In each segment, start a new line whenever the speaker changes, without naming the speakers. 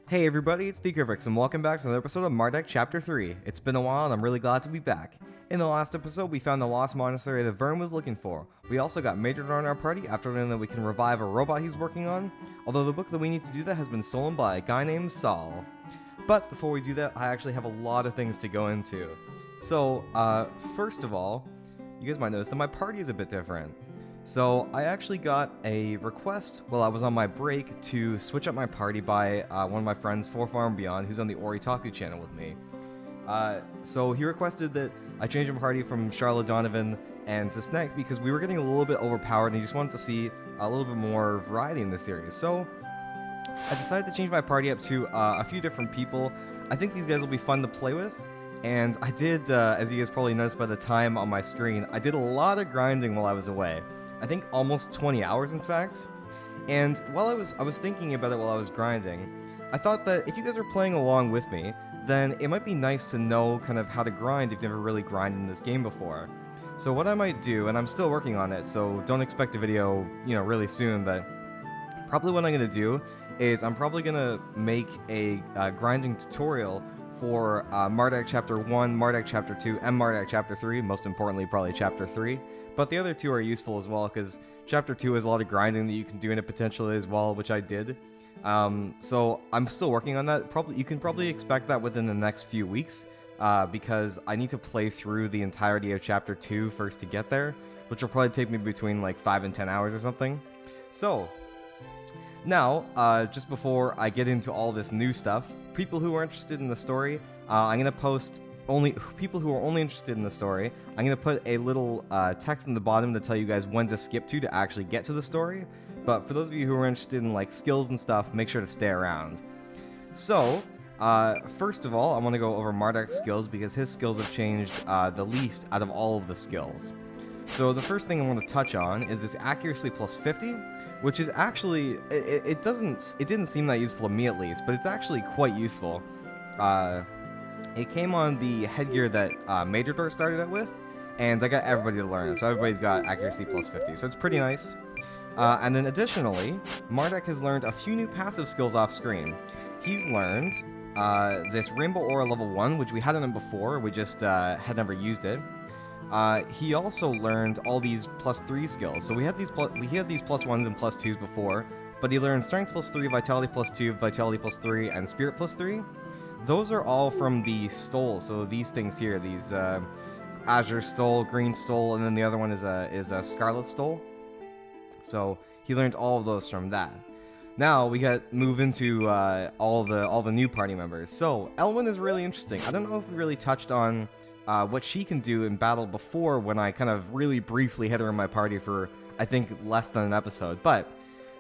Hey everybody, it's TheCrifix and welcome back to another episode of Mardek Chapter 3. It's been a while and I'm really glad to be back. In the last episode, we found the lost monastery that Vern was looking for. We also got Major in our party after learning that we can revive a robot he's working on, although the book that we need to do that has been stolen by a guy named Saul. But before we do that, I actually have a lot of things to go into. So, first of all, you guys might notice that my party is a bit different. So I actually got a request while I was on my break to switch up my party by one of my friends, Far Beyond, who's on the Oritaku channel with me. So he requested that I change my party from Charlotte Donovan and Cisnek because we were getting a little bit overpowered and he just wanted to see a little bit more variety in the series. So I decided to change my party up to a few different people. I think these guys will be fun to play with. And I did, as you guys probably noticed by the time on my screen, I did a lot of grinding while I was away. I think almost 20 hours, in fact. And while I was thinking about it while I was grinding, I thought that if you guys are playing along with me, then it might be nice to know kind of how to grind if you've never really grinded in this game before. So what I might do, and I'm still working on it, so don't expect a video, really soon, but probably what I'm going to do is I'm probably going to make a grinding tutorial for Mardek Chapter 1, Mardek Chapter 2, and Mardek Chapter 3, most importantly probably Chapter 3. But the other two are useful as well, because Chapter 2 has a lot of grinding that you can do in it potentially as well, which I did. So I'm still working on that. You can probably expect that within the next few weeks, because I need to play through the entirety of Chapter 2 first to get there, which will probably take me between like 5 and 10 hours or something. So, now, just before I get into all this new stuff, people who are interested in the story, I'm going to post people who are only interested in the story, I'm going to put a little text in the bottom to tell you guys when to skip to actually get to the story. But for those of you who are interested in like skills and stuff, make sure to stay around. So, first of all, I want to go over Mardek's skills because his skills have changed the least out of all of the skills. So the first thing I want to touch on is this accuracy plus 50, which is actually, it didn't seem that useful to me at least, but it's actually quite useful. It came on the headgear that Major started out with, and I got everybody to learn it, so everybody's got accuracy plus 50, so it's pretty nice. And then additionally, Mardek has learned a few new passive skills off screen. He's learned this Rainbow Aura level 1, which we hadn't done before, we just had never used it. He also learned all these plus 3 skills. So we had these plus 1s and plus 2s before, but he learned Strength plus 3, Vitality plus 2, Vitality plus 3, and Spirit plus 3. Those are all from the Stole. So these things here, these Azure Stole, Green Stole, and then the other one is a Scarlet Stole. So he learned all of those from that. Now we move into all the new party members. So Elwyn is really interesting. I don't know if we really touched on what she can do in battle before when I kind of really briefly hit her in my party for, I think, less than an episode. But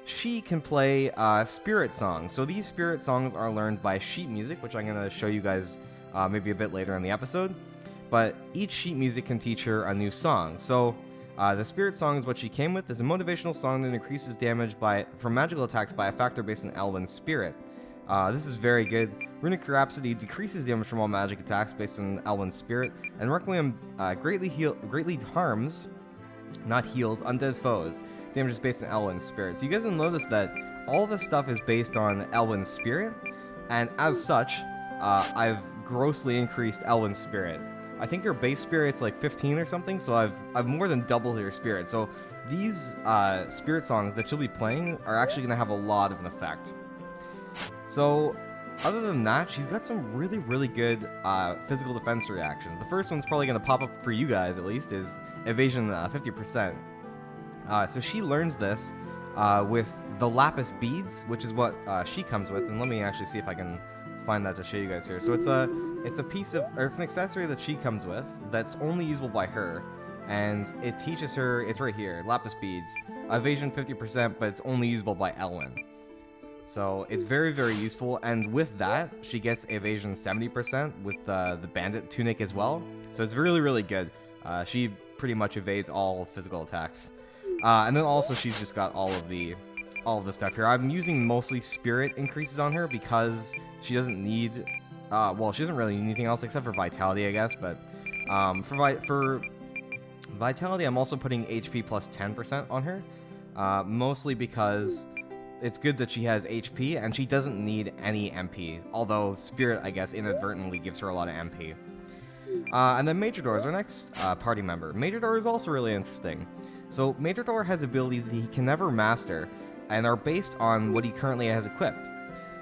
she can play spirit songs. So these spirit songs are learned by sheet music, which I'm going to show you guys maybe a bit later in the episode. But each sheet music can teach her a new song. So the spirit song is what she came with. It's a motivational song that increases damage from magical attacks by a factor based on Elwyn's spirit. This is very good. Runic Rhapsody decreases damage from all magic attacks based on Elwyn's spirit, and Requiem greatly harms, not heals, undead foes. Damage is based on Elwyn's spirit. So you guys will notice that all this stuff is based on Elwyn's spirit, and as such, I've grossly increased Elwyn's spirit. I think her base spirit's like 15 or something, so I've more than doubled her spirit. So these spirit songs that she'll be playing are actually going to have a lot of an effect. So, other than that, she's got some really, really good physical defense reactions. The first one's probably going to pop up for you guys, at least, is Evasion 50%. So she learns this with the Lapis Beads, which is what she comes with. And let me actually see if I can find that to show you guys here. So it's an accessory that she comes with that's only usable by her. And it teaches her, it's right here, Lapis Beads. Evasion 50%, but it's only usable by Elwyn. So it's very, very useful, and with that, she gets evasion 70% with the bandit tunic as well. So it's really, really good. She pretty much evades all physical attacks. And then also she's just got all of the stuff here. I'm using mostly spirit increases on her because she doesn't need, she doesn't really need anything else except for vitality, I guess. But for vitality, I'm also putting HP plus 10% on her, mostly because it's good that she has HP, and she doesn't need any MP, although Spirit, I guess, inadvertently gives her a lot of MP. And then Majordor is our next party member. Majordor is also really interesting. So Majordor has abilities that he can never master, and are based on what he currently has equipped.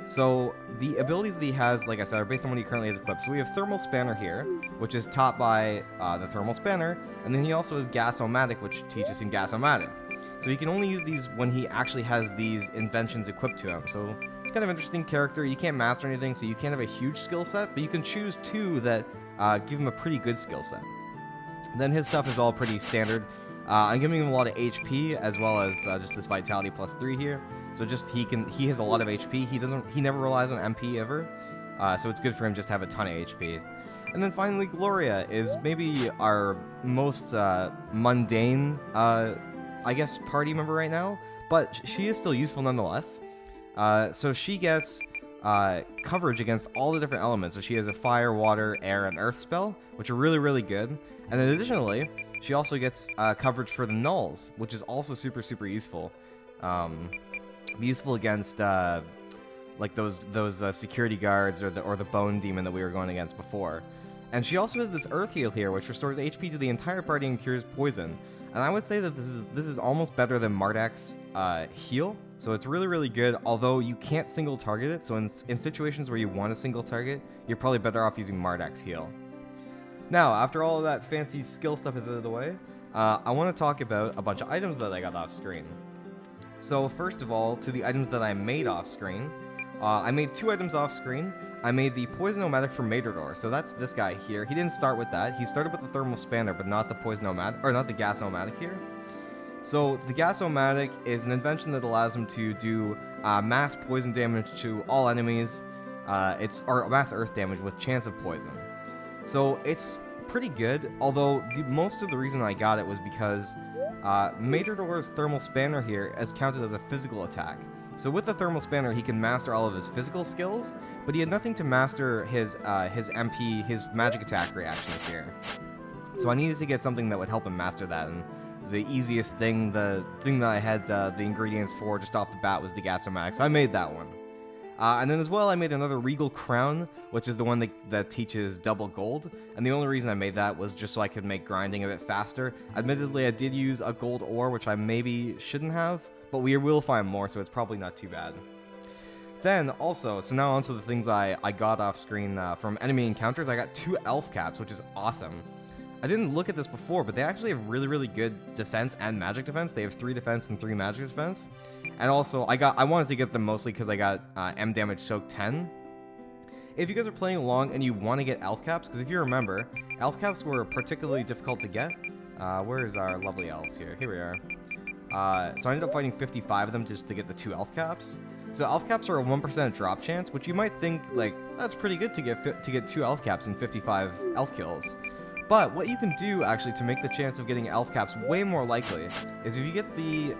So the abilities that he has, like I said, are based on what he currently has equipped. So we have Thermal Spanner here, which is taught by the Thermal Spanner, and then he also has Gas-O-Matic, which teaches him Gas-O-Matic. So he can only use these when he actually has these inventions equipped to him. So it's kind of an interesting character. You can't master anything, so you can't have a huge skill set, but you can choose two that give him a pretty good skill set. Then his stuff is all pretty standard. I'm giving him a lot of HP as well as just this Vitality +3 here. So just he has a lot of HP. He never relies on MP ever. So it's good for him just to have a ton of HP. And then finally, Gloria is maybe our most mundane, I guess, party member right now, but she is still useful nonetheless. So she gets coverage against all the different elements. So she has a fire, water, air, and earth spell, which are really, really good. And then additionally, she also gets coverage for the nulls, which is also super, super useful. Useful against like those security guards or the bone demon that we were going against before. And she also has this earth heal here, which restores HP to the entire party and cures poison. And I would say that this is almost better than Mardek's heal. So it's really, really good, although you can't single target it. So in situations where you want to single target, you're probably better off using Mardek's heal. Now, after all of that fancy skill stuff is out of the way, I want to talk about a bunch of items that I got off screen. So first of all, to the items that I made off screen, I made 2 items off screen. I made the Poison-O-Matic for Majordor, so that's this guy here. He didn't start with that. He started with the Thermal Spanner, but not the Poison-O-Matic, or not the Gas-O-Matic here. So the Gas-O-Matic is an invention that allows him to do mass poison damage to all enemies. Or mass earth damage with chance of poison. So it's pretty good, although most of the reason I got it was because Majordor's Thermal Spanner here is counted as a physical attack. So with the Thermal Spanner, he can master all of his physical skills, but he had nothing to master his MP, his magic attack reactions here. So I needed to get something that would help him master that, and the easiest thing, the thing that I had the ingredients for just off the bat was the Gas-O-Matic, so I made that one. And then as well, I made another Regal Crown, which is the one that teaches double gold, and the only reason I made that was just so I could make grinding a bit faster. Admittedly, I did use a gold ore, which I maybe shouldn't have, but we will find more, so it's probably not too bad. Then, also, so now onto the things I got off screen from enemy encounters. I got 2 elf caps, which is awesome. I didn't look at this before, but they actually have really, really good defense and magic defense. They have 3 defense and 3 magic defense. And also, I wanted to get them mostly because I got M damage soak 10. If you guys are playing along and you want to get elf caps, because if you remember, elf caps were particularly difficult to get. Where is our lovely elves here? Here we are. So I ended up fighting 55 of them just to get the 2 elf caps. So elf caps are a 1% drop chance, which you might think, like, that's pretty good to get 2 elf caps and 55 elf kills. But what you can do actually to make the chance of getting elf caps way more likely is if you get the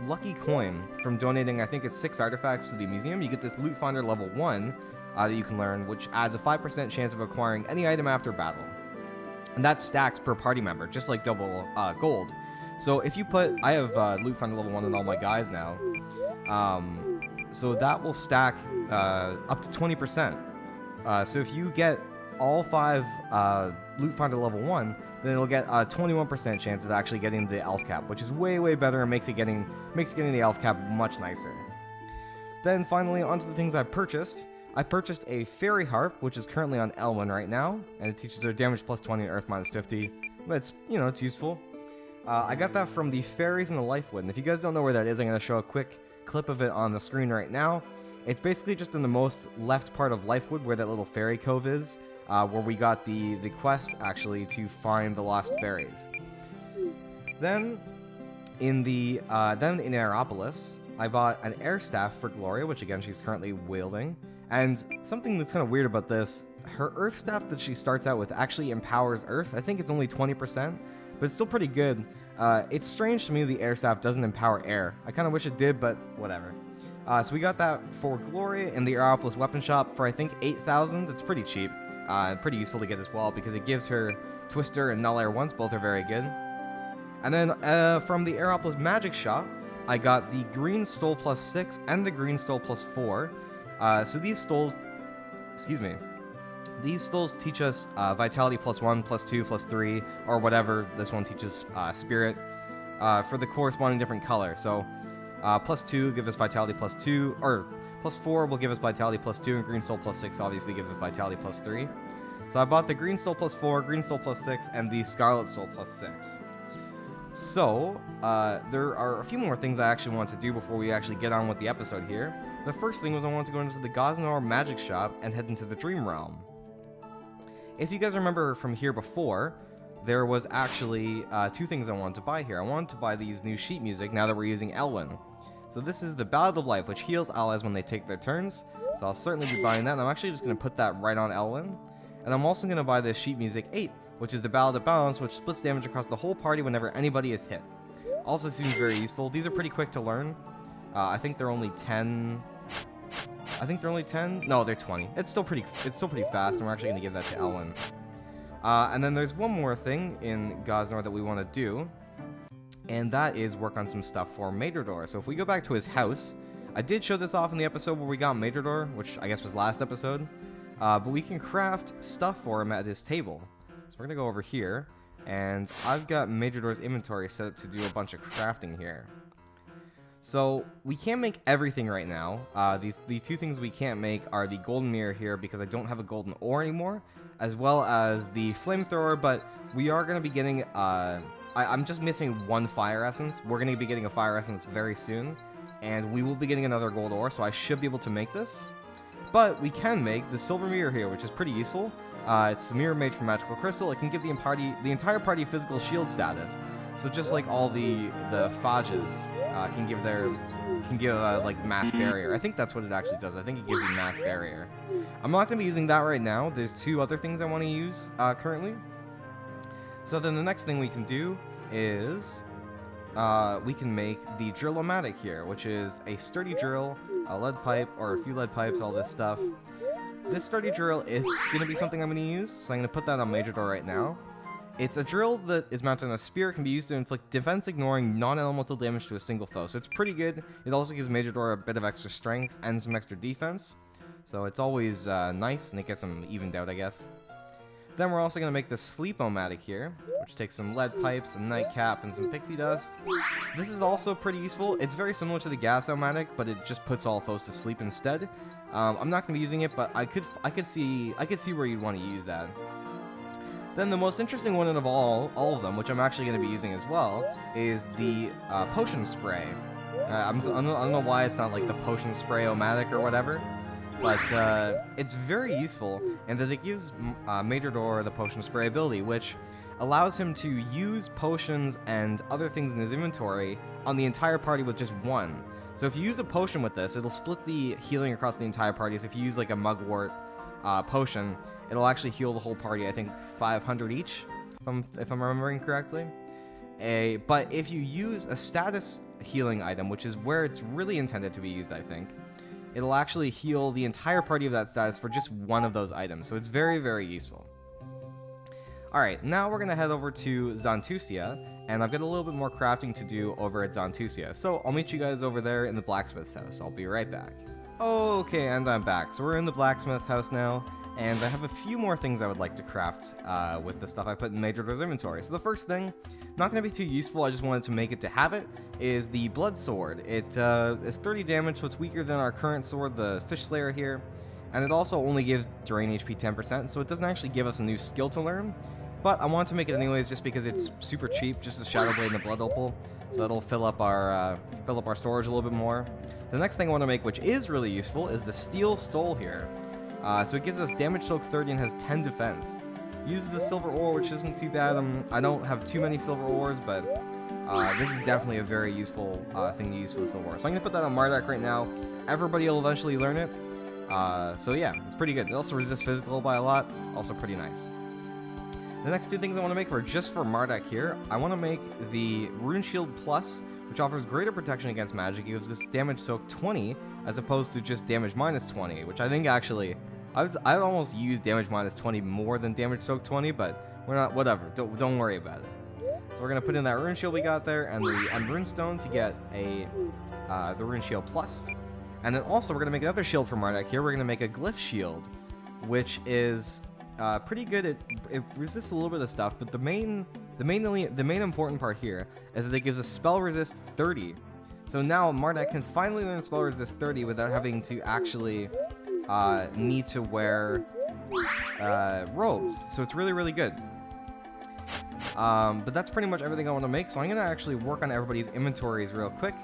lucky coin from donating, I think it's 6 artifacts to the museum, you get this Loot Finder level 1 that you can learn, which adds a 5% chance of acquiring any item after battle. And that stacks per party member, just like double gold. So if you I have Loot Finder level 1 on all my guys now, so that will stack up to 20%. So if you get all 5 Loot Finder level 1, then it'll get a 21% chance of actually getting the elf cap, which is way, way better and makes getting the elf cap much nicer. Then finally, onto the things I purchased. I purchased a Fairy Harp, which is currently on Elwyn right now, and it teaches her damage plus 20 and earth minus 50. But it's, it's useful. I got that from the Fairies in the Lifewood, and if you guys don't know where that is, I'm going to show a quick clip of it on the screen right now. It's basically just in the most left part of Lifewood where that little fairy cove is. Where we got the quest, actually, to find the lost fairies. Then, in Aeropolis, I bought an air staff for Gloria, which again she's currently wielding. And something that's kind of weird about this, her earth staff that she starts out with actually empowers earth. I think it's only 20%, but it's still pretty good. It's strange to me the air staff doesn't empower air. I kind of wish it did, but whatever. So we got that for Gloria in the Aeropolis weapon shop for I think 8,000. It's pretty cheap. Pretty useful to get as well because it gives her Twister and Null Air once, both are very good. And then from the Aeropolis Magic Shop, I got the green stole plus 6 and the green stole plus 4. So these stoles, these stoles teach us vitality plus 1, plus 2, plus 3, or whatever. This one teaches spirit for the corresponding different color. So plus 2 gives us vitality plus 2, or plus 4 will give us vitality plus 2, and green stole plus 6 obviously gives us vitality plus 3. So I bought the green stole plus 4, green stole plus 6, and the scarlet stole plus 6. So, there are a few more things I actually want to do before we actually get on with the episode here. The first thing was I wanted to go into the Gosnor magic shop and head into the Dream Realm. If you guys remember from here before, there was actually 2 things I wanted to buy here. I wanted to buy these new sheet music now that we're using Elwyn. So this is the Ballad of Life, which heals allies when they take their turns. So I'll certainly be buying that, and I'm actually just going to put that right on Elwyn. And I'm also going to buy the sheet music 8, which is the Ballad of Balance, which splits damage across the whole party whenever anybody is hit. Also seems very useful. These are pretty quick to learn. I think they're only 10. I think they're only 10. No, they're 20. It's still pretty fast, and we're actually going to give that to Elwyn. And then there's one more thing in Gosnor that we want to do, and that is work on some stuff for Majordor. So if we go back to his house, I did show this off in the episode where we got Majordor, which I guess was last episode. But we can craft stuff for him at his table. So we're going to go over here, and I've got Majordor's inventory set up to do a bunch of crafting here. So we can't make everything right now. The 2 things we can't make are the golden mirror here because I don't have a golden ore anymore, as well as the flamethrower, but we are going to be getting, I'm just missing 1 fire essence. We're going to be getting a fire essence very soon, and we will be getting another gold ore, so I should be able to make this. But we can make the silver mirror here, which is pretty useful. It's a mirror made from magical crystal. It can give the entire party physical shield status. So just like all the Fages can give like mass barrier. I think that's what it actually does. I think it gives you mass barrier. I'm not going to be using that right now. There's 2 other things I want to use currently. So then the next thing we can do is we can make the drill-o-matic here, which is a sturdy drill, a lead pipe, or a few lead pipes, all this stuff. This sturdy drill is going to be something I'm going to use, so I'm going to put that on Majordor right now. It's a drill that is mounted on a spear, can be used to inflict defense-ignoring non-elemental damage to a single foe, so it's pretty good. It also gives Majordor a bit of extra strength and some extra defense, so it's always nice, and it gets them evened out, I guess. Then we're also going to make the sleep-o-matic here, which takes some lead pipes, a nightcap, and some pixie dust. This is also pretty useful. It's very similar to the gas-o-matic, but it just puts all foes to sleep instead. I'm not going to be using it, but I could see where you'd want to use that. Then the most interesting one of all of them, which I'm actually going to be using as well, is the potion spray. I don't know why it's not like the potion spray-o-matic or whatever. But it's very useful in that it gives Majordor the potion spray ability, which allows him to use potions and other things in his inventory on the entire party with just 1. So if you use a potion with this, it'll split the healing across the entire party. So if you use like a mugwort potion, it'll actually heal the whole party, I think 500 each, if I'm remembering correctly. But if you use a status healing item, which is where it's really intended to be used, I think, it'll actually heal the entire party of that status for just 1 of those items. So it's very, very useful. Alright, now we're going to head over to Xantusia, and I've got a little bit more crafting to do over at Xantusia. So I'll meet you guys over there in the blacksmith's house. I'll be right back. Okay, and I'm back. So we're in the blacksmith's house now, and I have a few more things I would like to craft with the stuff I put in Majordor's inventory. So the first thing, not going to be too useful, I just wanted to make it to have it, is the Blood Sword. It is 30 damage, so it's weaker than our current sword, the Fish Slayer here, and it also only gives Drain HP 10%, so it doesn't actually give us a new skill to learn, but I wanted to make it anyways just because it's super cheap, just a Shadow Blade and a Blood Opal, so it'll fill up our storage a little bit more. The next thing I want to make, which is really useful, is the Steel Stole here. So it gives us damage soak 30 and has 10 defense. Uses a silver ore, which isn't too bad. I don't have too many silver ores, but this is definitely a very useful thing to use for the silver ore. So I'm going to put that on Mardek right now. Everybody will eventually learn it. So yeah, it's pretty good. It also resists physical by a lot. Also pretty nice. The next 2 things I want to make are just for Mardek here. I want to make the Rune Shield Plus, which offers greater protection against magic. It gives this damage soak 20 as opposed to just damage minus 20, which I think actually I'd almost use damage minus 20 more than damage soak 20, but we're not, whatever, don't worry about it. So we're going to put in that rune shield we got there and the rune stone to get the rune shield plus. And then also we're going to make another shield for Mardek here. We're going to make a glyph shield, which is pretty good. It resists a little bit of stuff, but the main important part here is that it gives a spell resist 30. So now Mardek can finally learn spell resist 30 without having to actually need to wear robes. So it's really, really good. But that's pretty much everything I want to make. So I'm going to actually work on everybody's inventories real quick,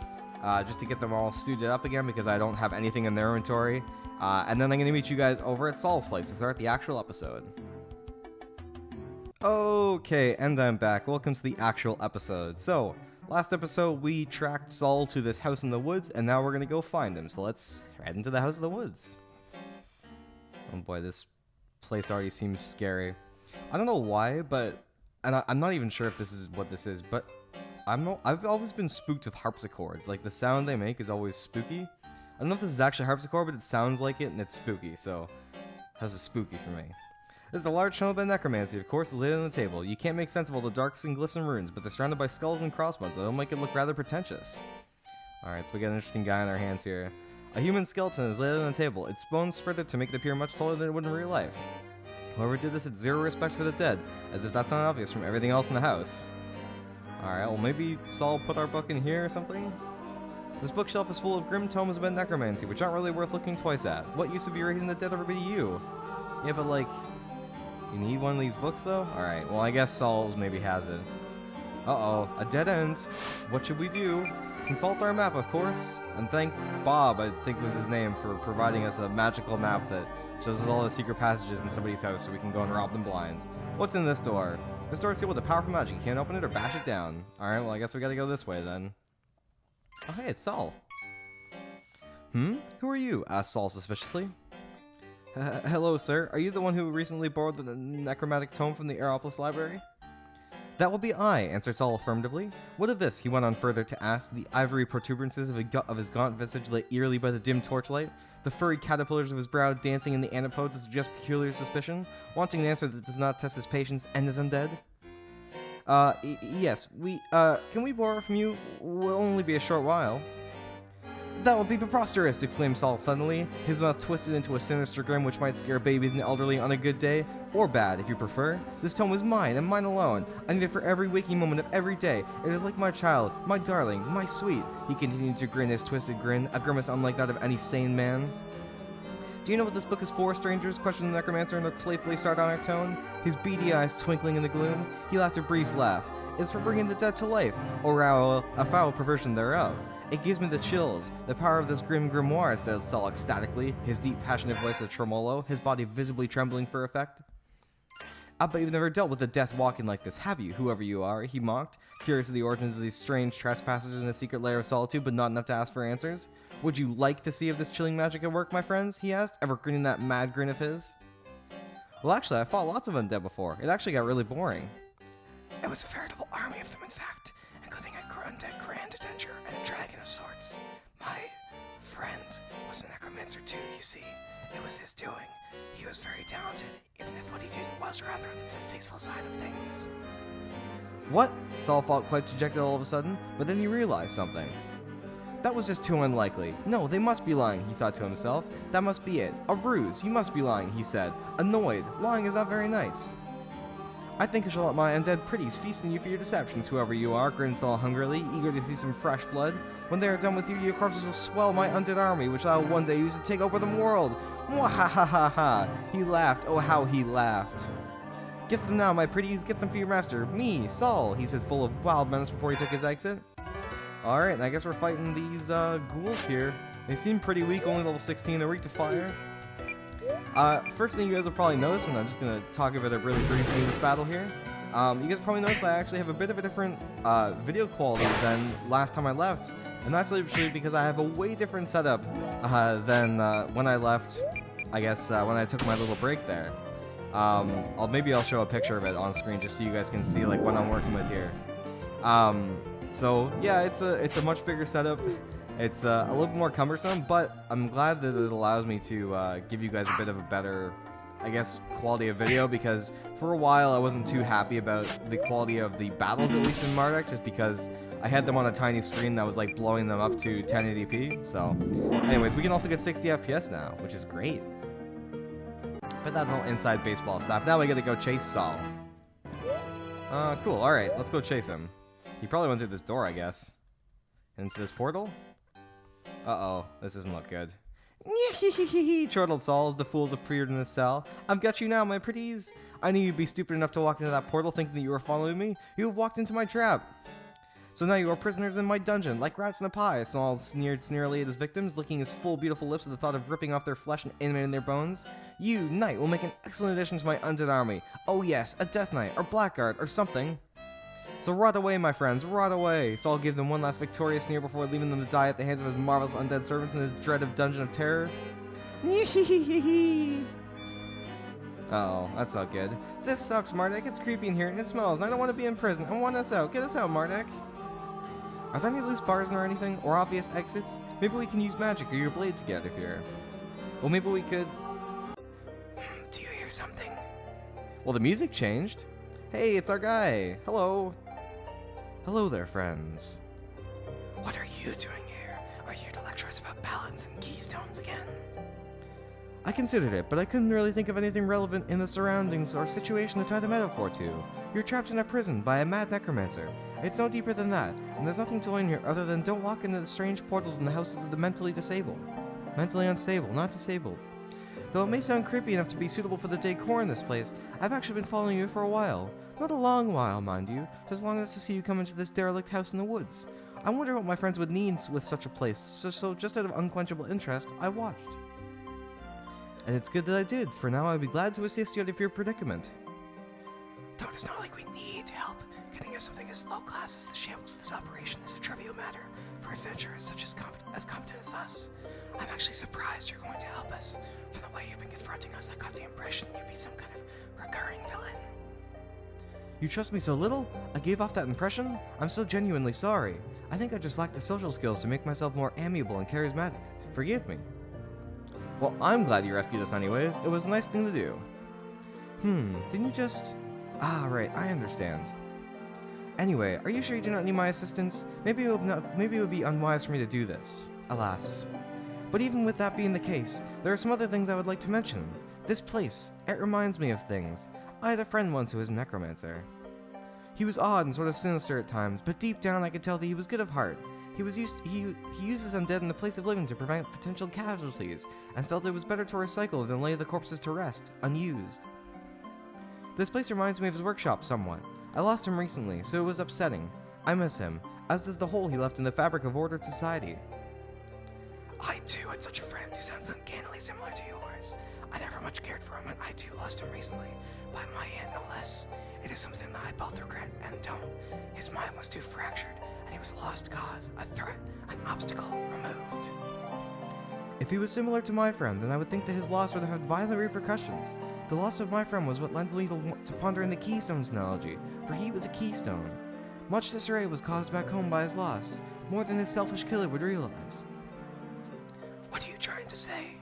just to get them all suited up again because I don't have anything in their inventory. And then I'm going to meet you guys over at Saul's place to start the actual episode. Okay, and I'm back. Welcome to the actual episode. So, last episode we tracked Saul to this house in the woods, and now we're going to go find him. So let's head into the house in the woods. Oh boy, this place already seems scary. I don't know why, but... And I'm not even sure if this is what this is, but I've always been spooked with harpsichords. Like, the sound they make is always spooky. I don't know if this is actually a harpsichord, but it sounds like it, and it's spooky, so... How's it spooky for me? This is a large stone by Necromancer, of course, is laid on the table. You can't make sense of all the darks and glyphs and runes, but they're surrounded by skulls and crossbones that'll make it look rather pretentious. Alright, so we got an interesting guy on our hands here. A human skeleton is laid on the table, its bones spread to make it appear much taller than it would in real life. Whoever did this had zero respect for the dead, as if that's not obvious from everything else in the house. Alright, well maybe Saul put our book in here or something? This bookshelf is full of grim tomes about necromancy, which aren't really worth looking twice at. What use would be raising the dead ever be to you? Yeah, but like... You need one of these books, though? Alright, well, I guess Saul's maybe has it. Uh-oh, a dead end. What should we do? Consult our map, of course. And thank Bob, I think was his name, for providing us a magical map that shows us all the secret passages in somebody's house so we can go and rob them blind. What's in this door? This door is sealed with a powerful magic. You can't open it or bash it down. Alright, well, I guess we gotta go this way, then. Oh, hey, it's Saul. Who are you? Asked Saul suspiciously. Hello, sir. Are you the one who recently borrowed the necromantic tome from the Aeropolis library? That will be I, answered Saul affirmatively. What of this? He went on further to ask, the ivory protuberances of his gaunt visage lit eerily by the dim torchlight, the furry caterpillars of his brow dancing in the antipode to suggest peculiar suspicion, wanting an answer that does not test his patience and is undead. Yes, can we borrow from you? Will only be a short while. That would be preposterous, exclaimed Saul suddenly, his mouth twisted into a sinister grin which might scare babies and elderly on a good day, or bad, if you prefer. This tome is mine, and mine alone. I need it for every waking moment of every day. It is like my child, my darling, my sweet. He continued to grin his twisted grin, a grimace unlike that of any sane man. Do you know what this book is for, strangers? Questioned the Necromancer in a playfully sardonic tone, his beady eyes twinkling in the gloom. He laughed a brief laugh. It's for bringing the dead to life, or a foul perversion thereof. It gives me the chills. The power of this grim grimoire, said Saul ecstatically, his deep, passionate voice a tremolo, his body visibly trembling for effect. I bet you've never dealt with a death walking like this, have you, whoever you are? He mocked, curious of the origins of these strange trespassers in a secret lair of solitude, but not enough to ask for answers. Would you like to see if this chilling magic at work, my friends? He asked, ever grinning that mad grin of his. Well, actually, I fought lots of undead before. It actually got really boring. It was a veritable army of them, in fact, including a undead grand adventure and a dragon of sorts. My friend was a necromancer too, you see. It was his doing. He was very talented, even if what he did was rather on the distasteful side of things. What? Saul felt quite dejected all of a sudden, but then he realized something. That was just too unlikely. No, they must be lying, he thought to himself. That must be it. A ruse. You must be lying, he said. Annoyed. Lying is not very nice. I think I shall let my undead pretties feast on you for your deceptions, whoever you are, grinned Saul hungrily, eager to see some fresh blood. When they are done with you, your corpses will swell my undead army, which I will one day use to take over the world. Mwahahaha! He laughed. Oh, how he laughed. Get them now, my pretties. Get them for your master. Me, Saul, he said, full of wild menace before he took his exit. Alright, I guess we're fighting these ghouls here. They seem pretty weak, only level 16. They're weak to fire. First thing you guys will probably notice, and I'm just going to talk about it really briefly in this battle here. You guys probably noticed that I actually have a bit of a different video quality than last time I left. And that's actually because I have a way different setup than when I left, I guess, when I took my little break there. Maybe I'll show a picture of it on screen just so you guys can see like what I'm working with here. So yeah, it's a much bigger setup. It's a little bit more cumbersome, but I'm glad that it allows me to give you guys a bit of a better I guess, quality of video, because for a while I wasn't too happy about the quality of the battles, at least in Mardek, just because I had them on a tiny screen that was like blowing them up to 1080p. So, anyways, we can also get 60 FPS now, which is great. But that's all inside baseball stuff. Now we gotta go chase Saul. Cool. Alright, let's go chase him. He probably went through this door, I guess. Into this portal? Uh-oh, this doesn't look good. Chortled Saul as the fools appeared in the cell. I've got you now, my pretties. I knew you'd be stupid enough to walk into that portal thinking that you were following me. You have walked into my trap. So now you are prisoners in my dungeon, like rats in a pie. Saul sneered sneerily at his victims, licking his full, beautiful lips at the thought of ripping off their flesh and animating their bones. You, knight, will make an excellent addition to my undead army. Oh yes, a death knight, or blackguard, or something. So rot away, my friends, rot away. Saul gave them one last victorious sneer before leaving them to die at the hands of his marvelous undead servants in his dreaded dungeon of terror. Uh-oh, that's not good. This sucks, Mardek. It's creepy in here, and it smells, and I don't want to be in prison. I want us out. Get us out, Mardek. Are there any loose bars or anything, or obvious exits? Maybe we can use magic or your blade to get out of here. Well, maybe we could... Do you hear something? Well, the music changed. Hey, it's our guy. Hello. Hello there, friends. What are you doing here? Are you here to lecture us about balance and keystones again? I considered it, but I couldn't really think of anything relevant in the surroundings or situation to tie the metaphor to. You're trapped in a prison by a mad necromancer. It's no deeper than that, and there's nothing to learn here other than don't walk into the strange portals in the houses of the mentally disabled. Mentally unstable, not disabled. Though it may sound creepy enough to be suitable for the decor in this place, I've actually been following you for a while. Not a long while, mind you, just long enough to see you come into this derelict house in the woods. I wonder what my friends would need with such a place, so just out of unquenchable interest, I watched. And it's good that I did, for now I'd be glad to assist you out of your predicament. Though it's not like we need help. Getting us something as low class as the shambles of this operation is a trivial matter for adventurers such as competent as us. I'm actually surprised you're going to help us. From the way you've been confronting us, I got the impression you'd be some kind of recurring villain. You trust me so little? I gave off that impression? I'm so genuinely sorry. I think I just lack the social skills to make myself more amiable and charismatic. Forgive me. Well, I'm glad you rescued us anyways. It was a nice thing to do. Didn't you just... Ah, right, I understand. Anyway, are you sure you do not need my assistance? Maybe it would be unwise for me to do this. Alas. But even with that being the case, there are some other things I would like to mention. This place, it reminds me of things. I had a friend once who was a necromancer. He was odd and sort of sinister at times, but deep down I could tell that he was good of heart. He uses undead in the place of living to prevent potential casualties, and felt it was better to recycle than lay the corpses to rest, unused. This place reminds me of his workshop somewhat. I lost him recently, so it was upsetting. I miss him, as does the hole he left in the fabric of ordered society. I too had such a friend who sounds uncannily similar to yours. I never much cared for him, and I too lost him recently, by my hand no less. It is something that I both regret and don't. His mind was too fractured, and he was a lost cause, a threat, an obstacle removed. If he was similar to my friend, then I would think that his loss would have had violent repercussions. The loss of my friend was what led me to pondering the keystones analogy, for he was a keystone. Much disarray was caused back home by his loss, more than his selfish killer would realize. What are you trying to say?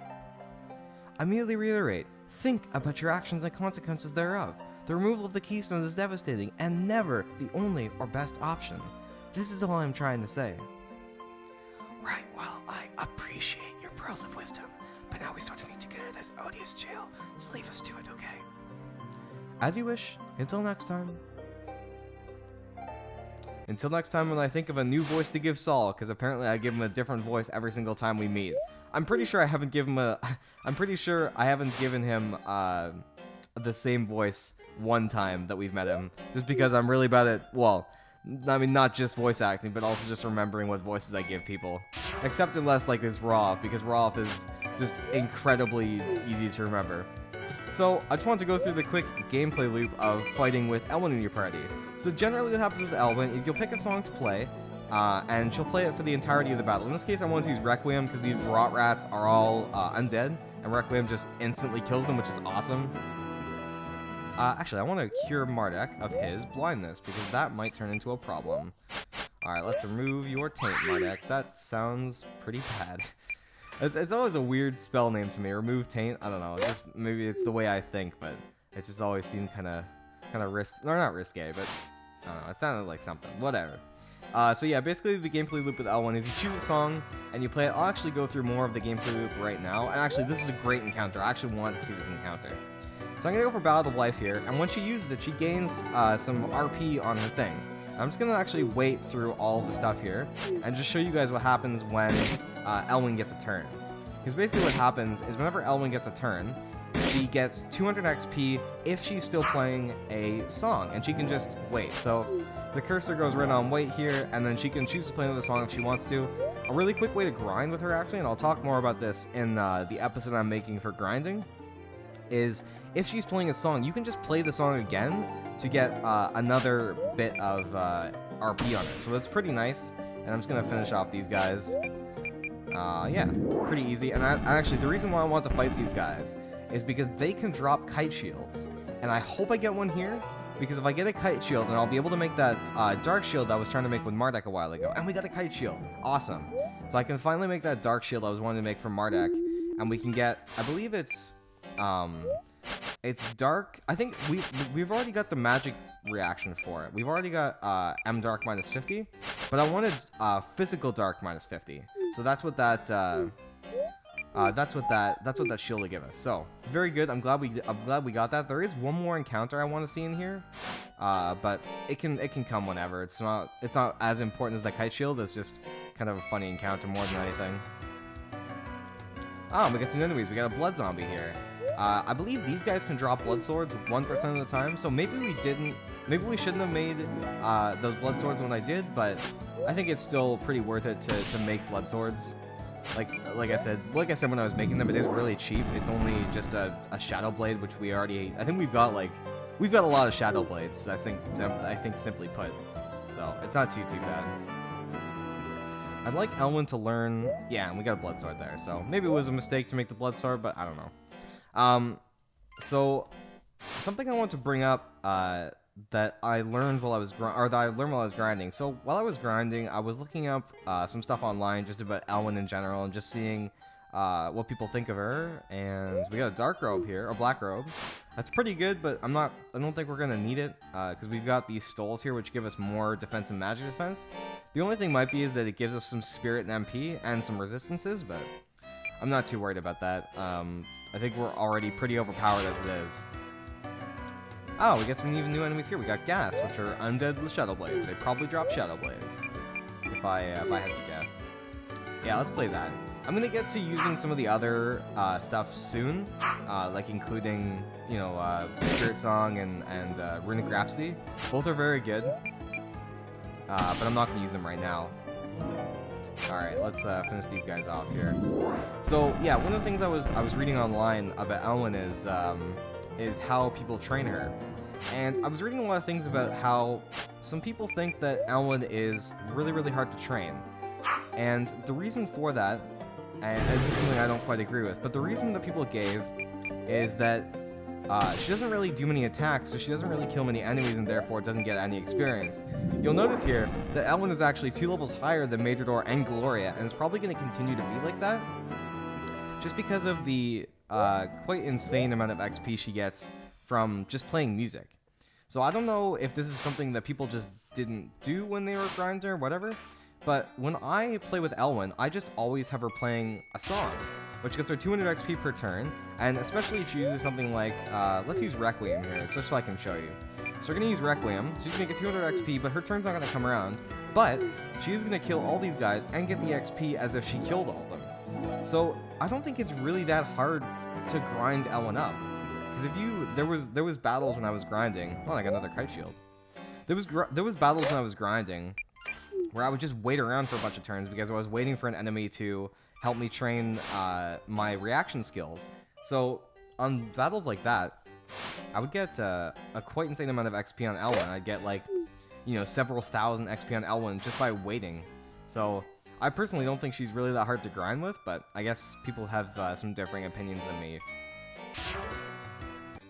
I merely reiterate, think about your actions and consequences thereof. The removal of the keystones is devastating, and never the only or best option. This is all I'm trying to say. Right, well, I appreciate your pearls of wisdom, but now we sort of need to get out of this odious jail, so leave us to it, okay? As you wish. Until next time. Until next time when I think of a new voice to give Saul, because apparently I give him a different voice every single time we meet. I'm pretty sure I haven't given him the same voice one time that we've met him, just because I'm really bad at, well, I mean, not just voice acting, but also just remembering what voices I give people. Except unless, like, it's Rolf, because Rolf is just incredibly easy to remember. So, I just want to go through the quick gameplay loop of fighting with Elwyn in your party. So generally what happens with Elwyn is you'll pick a song to play, and she'll play it for the entirety of the battle. In this case, I want to use Requiem, because these rot rats are all undead, and Requiem just instantly kills them, which is awesome. Actually, I want to cure Mardek of his blindness, because that might turn into a problem. Alright, let's remove your taint, Mardek. That sounds pretty bad. It's always a weird spell name to me. Remove taint. I don't know. Just maybe it's the way I think, but it just always seemed kind of or not risque, but I don't know. It sounded like something. Whatever. So yeah, basically the gameplay loop with L1 is you choose a song and you play it. I'll actually go through more of the gameplay loop right now. And actually, this is a great encounter. I actually want to see this encounter. So I'm gonna go for Ballad of Life here, and when she uses it, she gains some RP on her thing. I'm just gonna actually wait through all of the stuff here and just show you guys what happens when Elwyn gets a turn. Because basically what happens is whenever Elwyn gets a turn, she gets 200 XP if she's still playing a song, and she can just wait. So the cursor goes right on wait here, and then she can choose to play another song if she wants to. A really quick way to grind with her, actually, and I'll talk more about this in the episode I'm making for grinding, is if she's playing a song, you can just play the song again to get another bit of RP on it. So that's pretty nice, and I'm just going to finish off these guys. Yeah, pretty easy. And actually, the reason why I want to fight these guys is because they can drop kite shields. And I hope I get one here, because if I get a kite shield, then I'll be able to make that dark shield I was trying to make with Mardek a while ago. And we got a kite shield. Awesome. So I can finally make that dark shield I was wanting to make for Mardek. And we can get, I believe it's dark. I think we've already got the magic reaction for it. We've already got M dark minus 50, but I wanted physical dark minus 50. So that's what that shield will give us. So very good. I'm glad we got that. There is one more encounter I want to see in here, but it can come whenever. It's not as important as the kite shield. It's just kind of a funny encounter more than anything. Oh, we got some enemies. We got a blood zombie here. I believe these guys can drop blood swords 1% of the time, so maybe we shouldn't have made those blood swords when I did, but I think it's still pretty worth it to make blood swords. Like I said when I was making them, it is really cheap. It's only just a shadow blade, which we already, I think we've got a lot of shadow blades. I think simply put, so it's not too bad. I'd like Elwyn to learn. Yeah, and we got a blood sword there, so maybe it was a mistake to make the blood sword, but I don't know. So something I want to bring up that I learned while I was grinding. So while I was grinding, I was looking up some stuff online just about Elwyn in general, and just seeing what people think of her. And we got a dark robe here, a black robe. That's pretty good, but I don't think we're gonna need it because we've got these stoles here, which give us more defense and magic defense. The only thing might be is that it gives us some spirit and MP and some resistances, but I'm not too worried about that. I think we're already pretty overpowered as it is. Oh, we get some even new enemies here. We got gas, which are undead with shadow blades. They probably drop shadow blades, if I had to guess. Yeah, let's play that. I'm gonna get to using some of the other stuff soon, like including, you know, Spirit Song and Runic Rhapsody. Both are very good, but I'm not gonna use them right now. Alright, let's finish these guys off here. So yeah, one of the things I was reading online about Elwyn is how people train her. And I was reading a lot of things about how some people think that Elwyn is really, really hard to train. And the reason for that, and this is something I don't quite agree with, but the reason that people gave is that she doesn't really do many attacks, so she doesn't really kill many enemies and therefore doesn't get any experience. You'll notice here that Elwyn is actually 2 levels higher than Majordor and Gloria, and it's probably going to continue to be like that, just because of the quite insane amount of XP she gets from just playing music. So I don't know if this is something that people just didn't do when they were grinding or whatever, but when I play with Elwyn, I just always have her playing a song, which gets her 200 XP per turn, and especially if she uses something like, let's use Requiem here, just so I can show you. So we're going to use Requiem. She's going to get 200 XP, but her turn's not going to come around, but she's going to kill all these guys and get the XP as if she killed all of them. So I don't think it's really that hard to grind Elwyn up, because there was battles when I was grinding. Oh, I got another kite shield. There was battles when I was grinding where I would just wait around for a bunch of turns because I was waiting for an enemy to help me train my reaction skills. So on battles like that, I would get a quite insane amount of XP on Elwyn. I'd get like, you know, several thousand XP on Elwyn just by waiting. So I personally don't think she's really that hard to grind with, but I guess people have some differing opinions than me.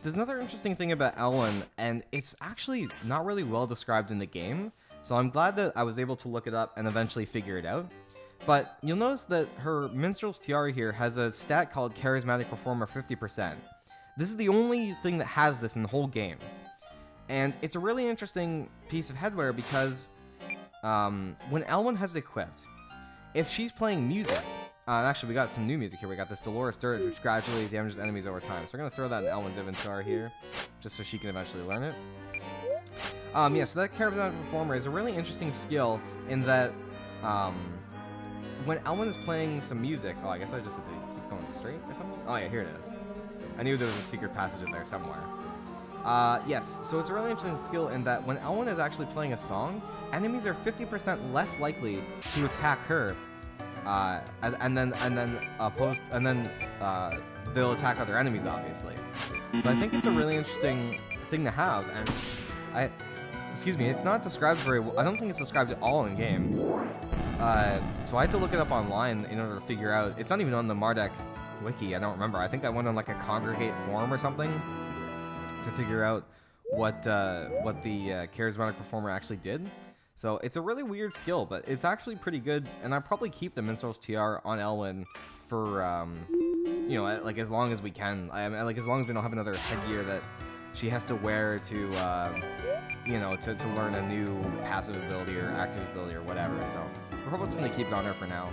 There's another interesting thing about Elwyn, and it's actually not really well described in the game, so I'm glad that I was able to look it up and eventually figure it out. But you'll notice that her Minstrel's Tiara here has a stat called Charismatic Performer 50%. This is the only thing that has this in the whole game. And it's a really interesting piece of headwear because when Elwyn has it equipped, if she's playing music, actually we got some new music here. We got this Dolores Dirge, which gradually damages enemies over time. So we're going to throw that in Elwyn's inventory here, just so she can eventually learn it. Yeah, so that Charismatic Performer is a really interesting skill in that when Elwyn is playing some music... Oh, I guess I just have to keep going straight or something? Oh yeah, here it is. I knew there was a secret passage in there somewhere. Yes, so it's a really interesting skill in that when Elwyn is actually playing a song, enemies are 50% less likely to attack her, and then they'll attack other enemies, obviously. So I think it's a really interesting thing to have, and excuse me, it's not described very well. I don't think it's described at all in game. So I had to look it up online in order to figure out. It's not even on the Mardek wiki. I don't remember. I think I went on like a congregate forum or something to figure out what the charismatic performer actually did. So it's a really weird skill, but it's actually pretty good. And I'll probably keep the Minstrel's Tiara on Elwyn for you know, like as long as we can. Like as long as we don't have another headgear that she has to wear to you know, to learn a new passive ability or active ability or whatever. So we're probably just gonna keep it on her for now.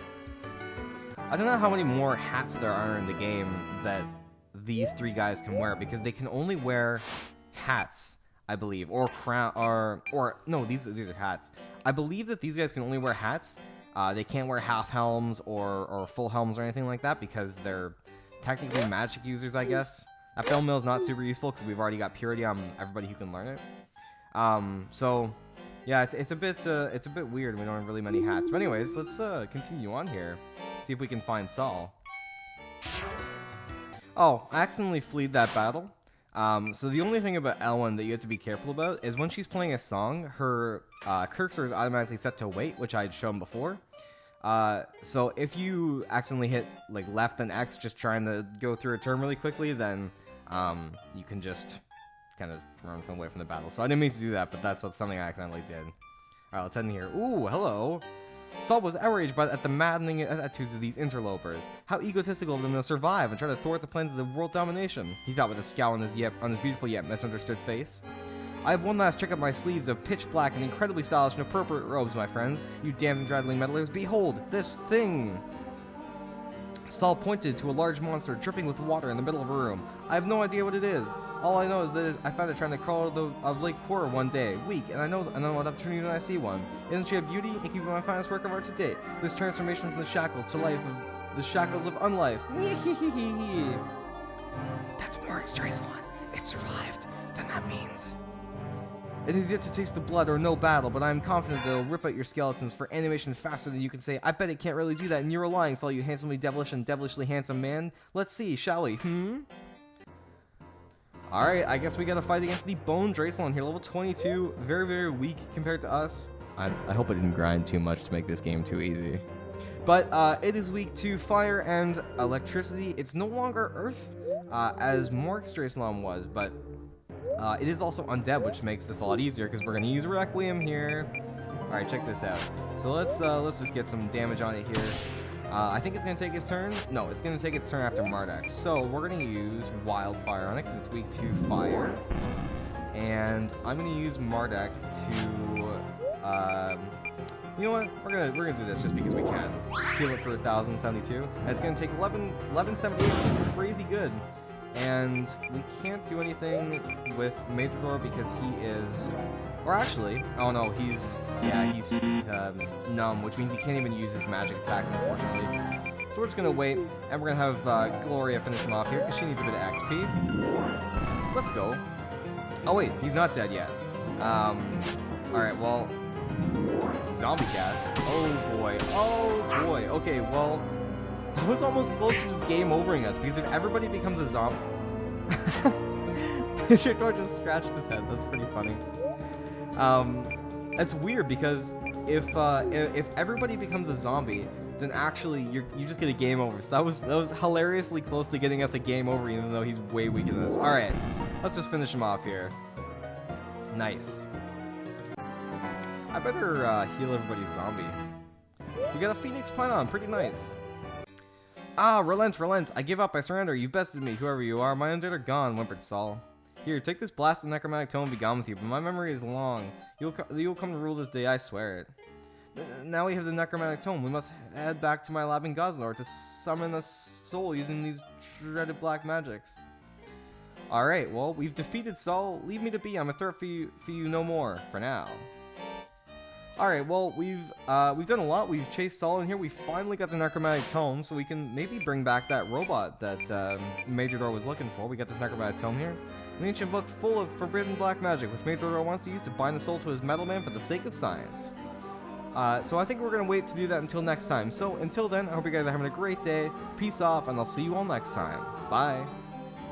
I don't know how many more hats there are in the game that these three guys can wear, because they can only wear hats, I believe, or crown, or no, these are hats. I believe that these guys can only wear hats. They can't wear half helms or full helms or anything like that because they're technically magic users, I guess. That bell mill is not super useful because we've already got purity on everybody who can learn it. So yeah, it's a bit weird. We don't have really many hats. But anyways, let's continue on here. See if we can find Saul. Oh, I accidentally fleed that battle. So the only thing about Elwyn that you have to be careful about is when she's playing a song, her cursor is automatically set to wait, which I had shown before. So if you accidentally hit like left and X just trying to go through a turn really quickly, then you can just kind of run away from the battle. So I didn't mean to do that, but that's something I accidentally did. Alright, let's head in here. Ooh, hello! Saul was outraged at the maddening attitudes of these interlopers. How egotistical of them to survive and try to thwart the plans of the world domination, he thought with a scowl on his beautiful yet misunderstood face. I have one last trick up my sleeves of pitch black and incredibly stylish and appropriate robes, my friends. You damned and draggling meddlers, behold this thing! Saul pointed to a large monster dripping with water in the middle of a room. I have no idea what it is. All I know is that I found it trying to crawl out of Lake Horror one day, weak, and I know what opportunity when I see one. Isn't she a beauty? It could be my finest work of art to date. This transformation from the shackles to life of the shackles of unlife. That's Morris Dreisland. It survived. Then that means it is yet to taste the blood or no battle, but I am confident that it'll rip out your skeletons for animation faster than you can say. I bet it can't really do that, and you're lying, Saul, you handsomely devilish and devilishly handsome man. Let's see, shall we? Alright, I guess we gotta fight against the Bone Dracelon here, level 22. Very, very weak compared to us. I hope I didn't grind too much to make this game too easy. But it is weak to fire and electricity. It's no longer earth, as Morix Dracelon was, but it is also undead, which makes this a lot easier because we're going to use Requiem here. Alright, check this out. So let's just get some damage on it here. I think it's going to take his turn. No, it's going to take its turn after Mardek. So we're going to use Wildfire on it because it's weak to fire. And I'm going to use Mardek to... you know what? We're gonna do this just because we can. Heal it for 1,072. And it's going to take 1178, which is crazy good. And we can't do anything with Major because he is... Or actually... Oh no, he's numb, which means he can't even use his magic attacks, unfortunately. So we're just going to wait, and we're going to have Gloria finish him off here, because she needs a bit of XP. Let's go. Oh wait, he's not dead yet. Alright, well... Zombie gas. Oh boy. Oh boy. Okay, well... That was almost close to just game overing us, because if everybody becomes a zombie... Victor just scratched his head. That's pretty funny. It's weird because if everybody becomes a zombie, then actually you just get a game over. So that was hilariously close to getting us a game over, even though he's way weaker than us. All right, let's just finish him off here. Nice. I better heal everybody's zombie. We got a phoenix plant on, pretty nice. Ah, relent, relent. I give up, I surrender. You've bested me, whoever you are. My undead are gone, whimpered Saul. Here, take this blast of necromantic tome and be gone with you, but my memory is long. You'll come to rule this day, I swear it. Now we have the necromantic tome. We must head back to my lab in Goslar to summon a soul using these dreaded black magics. Alright, well, we've defeated Saul. Leave me to be. I'm a threat for you no more, for now. Alright, well, we've done a lot. We've chased Saul in here. We finally got the necromantic tome, so we can maybe bring back that robot that Major Door was looking for. We got this necromantic tome here. An ancient book full of forbidden black magic, which Major Door wants to use to bind the soul to his metal man for the sake of science. So I think we're going to wait to do that until next time. So until then, I hope you guys are having a great day. Peace off, and I'll see you all next time. Bye.